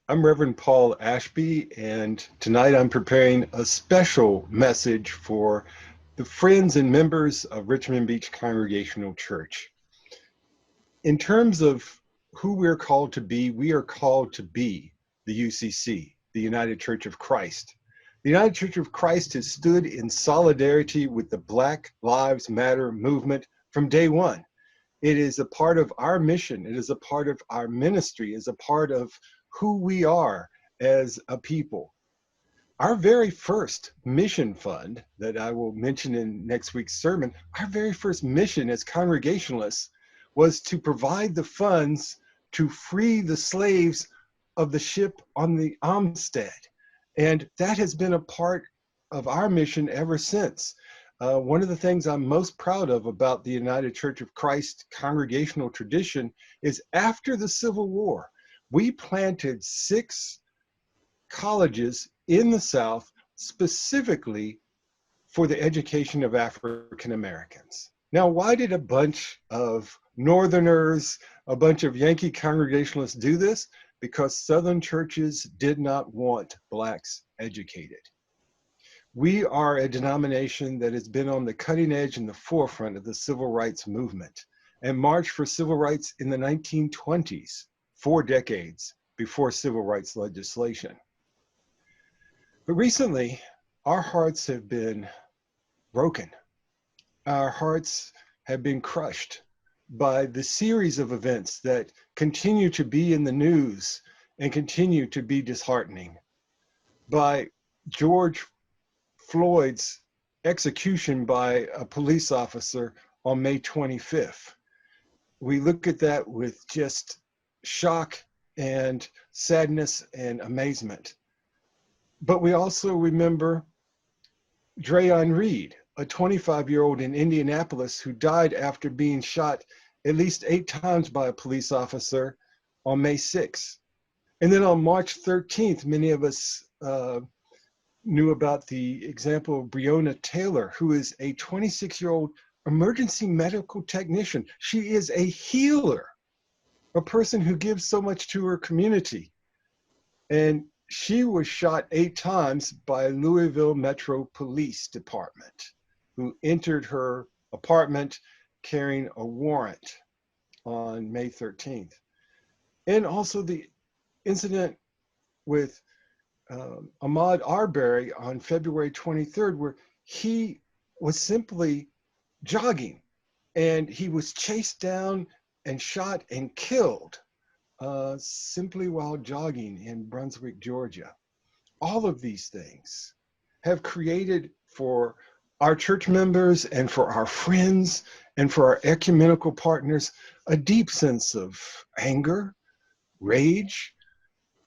I'm Reverend Paul Ashby, and tonight I'm preparing a special message for the friends and members of Richmond Beach Congregational Church. In terms of who we're called to be, we are called to be the UCC, the United Church of Christ. The United Church of Christ has stood in solidarity with the Black Lives Matter movement from day one. It is a part of our mission. It is a part of our ministry. It is a part of who we are as a people. Our very first mission fund that I will mention in next week's sermon, our very first mission as Congregationalists was to provide the funds to free the slaves of the ship on the Amstead. And that has been a part of our mission ever since. One of the things I'm most proud of about the United Church of Christ congregational tradition is after the Civil War, we planted 6 colleges in the South specifically for the education of African Americans. Now, why did a bunch of Northerners, a bunch of Yankee Congregationalists do this? Because Southern churches did not want Blacks educated. We are a denomination that has been on the cutting edge and the forefront of the civil rights movement and marched for civil rights in the 1920s, 4 decades before civil rights legislation. But recently, our hearts have been broken. Our hearts have been crushed by the series of events that continue to be in the news and continue to be disheartening. By George Floyd's execution by a police officer on May 25th. We look at that with just shock and sadness and amazement. But we also remember Drayon Reed, a 25-year-old in Indianapolis who died after being shot at least 8 times by a police officer on May 6th. And then on March 13th, many of us knew about the example of Breonna Taylor, who is a 26-year-old emergency medical technician. She is a healer, a person who gives so much to her community. And she was shot 8 times by Louisville Metro Police Department, who entered her apartment carrying a warrant on May 13th. And also the incident with Ahmaud Arbery on February 23rd, where he was simply jogging and he was chased down and shot and killed simply while jogging in Brunswick, Georgia. All of these things have created for our church members and for our friends and for our ecumenical partners a deep sense of anger, rage,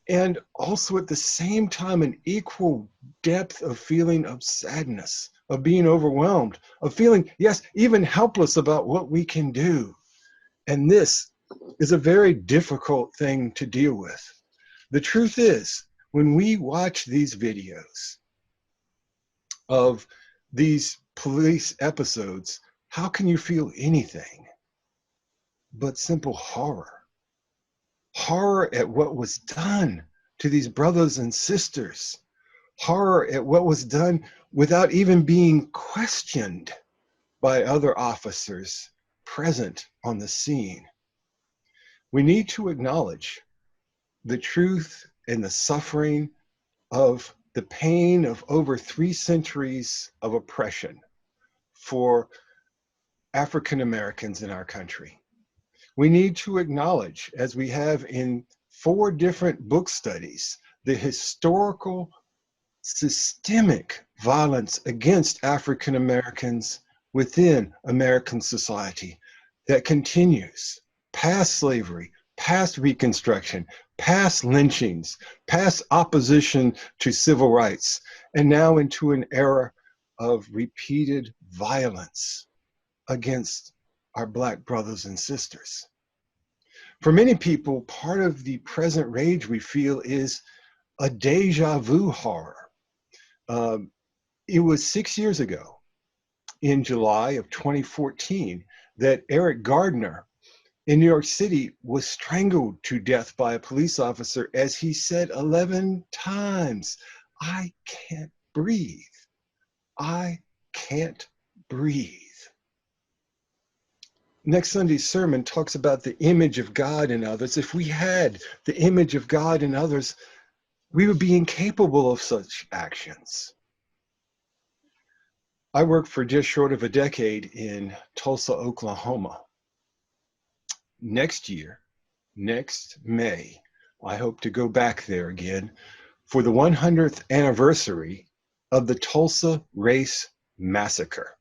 and also at the same time an equal depth of feeling of sadness, of being overwhelmed, of feeling, yes, even helpless about what we can do. And this is a very difficult thing to deal with. The truth is, when we watch these videos of these police episodes, how can you feel anything but simple horror? Horror at what was done to these brothers and sisters. Horror at what was done without even being questioned by other officers present on the scene. We need to acknowledge the truth and the suffering of the pain of over 3 centuries of oppression for African Americans in our country. We need to acknowledge, as we have in 4 different book studies, the historical systemic violence against African Americans within American society that continues past slavery, past Reconstruction, past lynchings, past opposition to civil rights, and now into an era of repeated violence against our Black brothers and sisters. For many people, part of the present rage we feel is a deja vu horror. It was 6 years ago, in July of 2014, that Eric Gardner in New York City was strangled to death by a police officer as he said 11 times, "I can't breathe. I can't breathe." Next Sunday's sermon talks about the image of God in others. If we had the image of God in others, we would be incapable of such actions. I worked for just short of a decade in Tulsa, Oklahoma. Next year, next May, I hope to go back there again for the 100th anniversary of the Tulsa Race Massacre.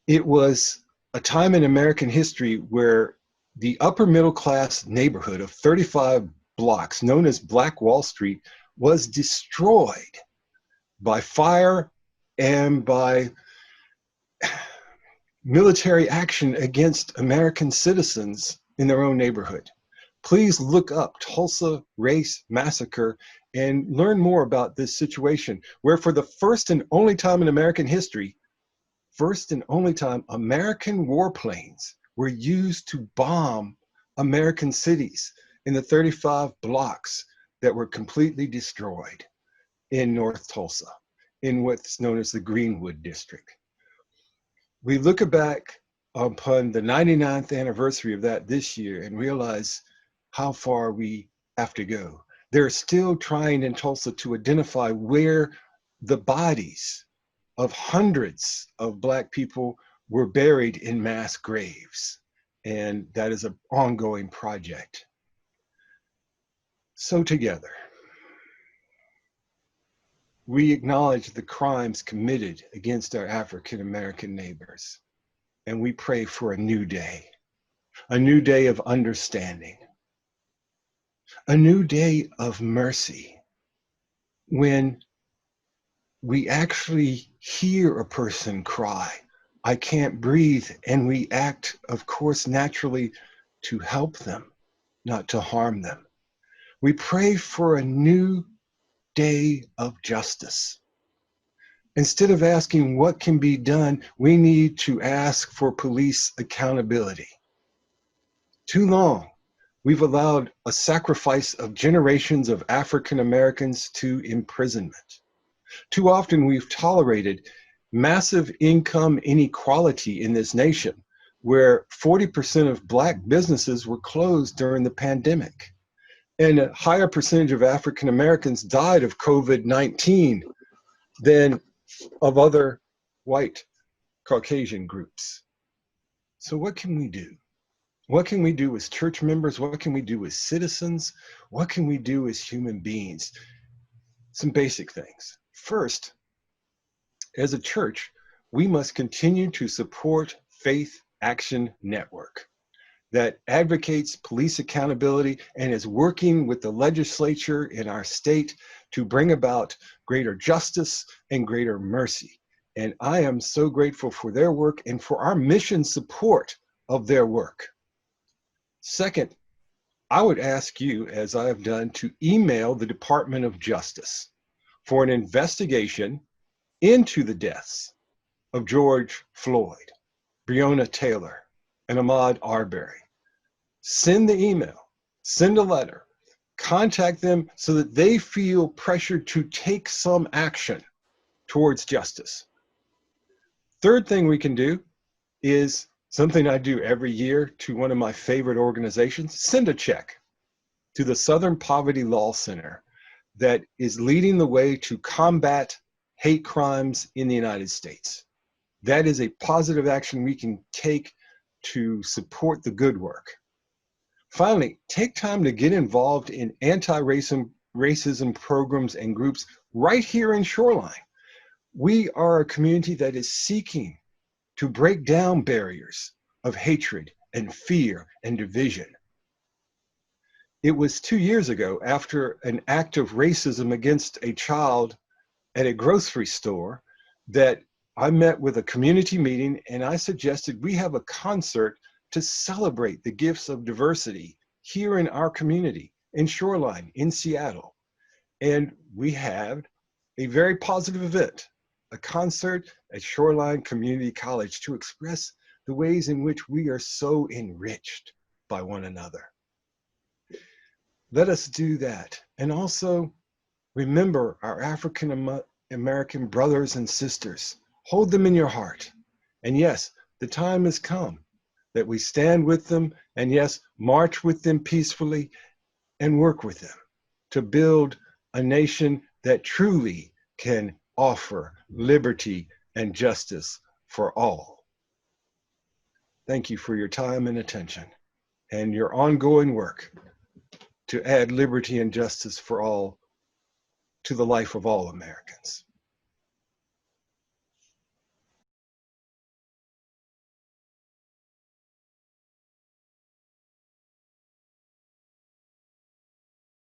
It was a time in American history where the upper middle class neighborhood of 35 blocks, known as Black Wall Street, was destroyed by fire and by military action against American citizens in their own neighborhood. Please look up Tulsa Race Massacre and learn more about this situation, where for the first and only time in American history, American warplanes were used to bomb American cities in the 35 blocks that were completely destroyed in North Tulsa, in what's known as the Greenwood District. We look back upon the 99th anniversary of that this year and realize how far we have to go. They're still trying in Tulsa to identify where the bodies of hundreds of Black people were buried in mass graves. And that is an ongoing project. So together, we acknowledge the crimes committed against our African American neighbors. And we pray for a new day of understanding, a new day of mercy, when we actually hear a person cry, "I can't breathe," and we act, of course, naturally to help them, not to harm them. We pray for a new day of justice. Instead of asking what can be done, we need to ask for police accountability. Too long, we've allowed a sacrifice of generations of African Americans to imprisonment. Too often, we've tolerated massive income inequality in this nation, where 40% of Black businesses were closed during the pandemic, and a higher percentage of African Americans died of COVID-19 than of other white Caucasian groups. So what can we do? What can we do as church members? What can we do as citizens? What can we do as human beings? Some basic things. First, as a church, we must continue to support Faith Action Network that advocates police accountability and is working with the legislature in our state to bring about greater justice and greater mercy. And I am so grateful for their work and for our mission support of their work. Second, I would ask you, as I have done, to email the Department of Justice for an investigation into the deaths of George Floyd, Breonna Taylor, and Ahmaud Arbery. Send the email, send a letter, contact them so that they feel pressured to take some action towards justice. Third thing we can do is something I do every year to one of my favorite organizations: send a check to the Southern Poverty Law Center that is leading the way to combat hate crimes in the United States. That is a positive action we can take to support the good work. Finally, take time to get involved in anti-racism programs and groups right here in Shoreline. We are a community that is seeking to break down barriers of hatred and fear and division. It was 2 years ago, after an act of racism against a child at a grocery store, that I met with a community meeting and I suggested we have a concert to celebrate the gifts of diversity here in our community, in Shoreline, in Seattle. And we had a very positive event, a concert at Shoreline Community College to express the ways in which we are so enriched by one another. Let us do that. And also remember our African American brothers and sisters. Hold them in your heart. And yes, the time has come that we stand with them and yes, march with them peacefully and work with them to build a nation that truly can offer liberty and justice for all. Thank you for your time and attention and your ongoing work to add liberty and justice for all to the life of all Americans.